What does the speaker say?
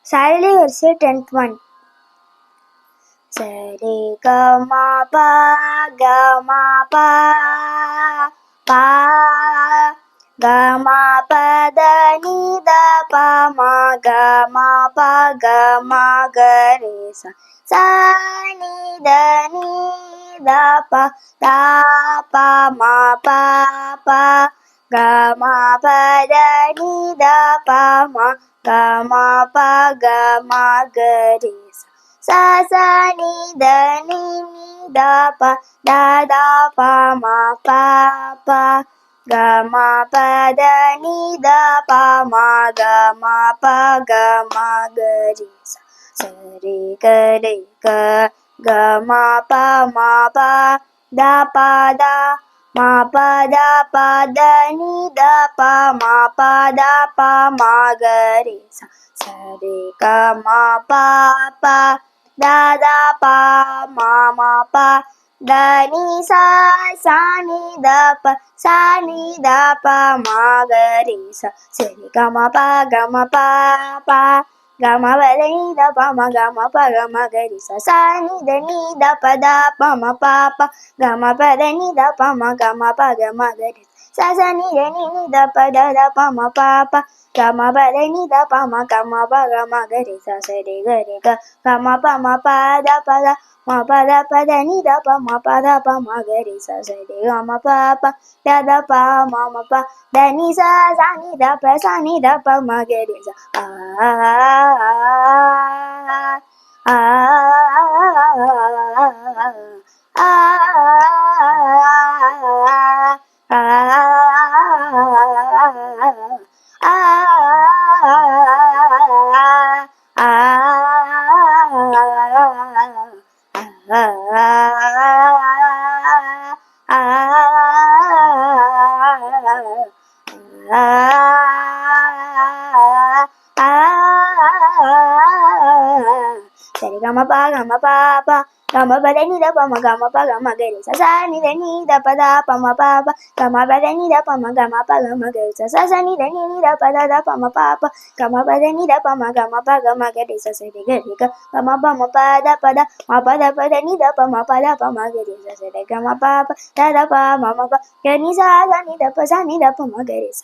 சாரளி வரிசை 10th one. சரி க ம ப க ம ப ப க ம ப த நி த ப ம க ம ப க ம க ரே ச ச நி த நி த ப த ப ம ப ப க ம ப த நி த ப ம க ம ப க ம க ரே ச ச நி த நி நி த ப த த ப ம ப ப க ம ப த நி த ப ம க ம ப க ம க ரே ச ரே க ரே க க ம ப ம ப த ப த ம ப த ப த நி த ப ம ப த ப ம க ரே ச ரே க ம ப ப த த ப ம ம ப த நி சா சா நி த ப சா நி த ப ம க ரே ச ரே க ம ப க ம ப ப க ம ப த நி த ப ம க ம ப க ம க ரே ச சா நி த நி த ப த ப ம ப ப க ம ப த நி த ப ம க ம ப க ம க ரே ச ச நி த நி நி த ப த த ப ம ப ப க ம ப த நி த ப ம க ம ப க ம க ரே ச ரே க ரே க க ம ப ம ப த ப த ம ப த ப த நி த ப ம ப த ப ம க ரே ச ரே க ம ப ப த த ப ம ம ப த நி சா சா நி த ப சா நி த ப ம க ரே ச ஆ ஆ சரி கம பா கம பா பா கம பத நி த ப ம கம ப க ம க ரே ச சா நி த நி த ப த ப ம ப ப கம பத நி த ப ம க ம ப க ம க ரே ச சா சா நி த நி நி த ப த த ப ம ப ப கம பத நி த ப ம க ம ப க ம க ரே ச ரே க ரே க கம ப ம ப த ப த ம ப த ப த நி த ப ம ப த ப ம க ரே ச ரே க ம ப ப த த ப ம ம ப க நி சா சா நி த ப சா நி த ப ம க ரே ச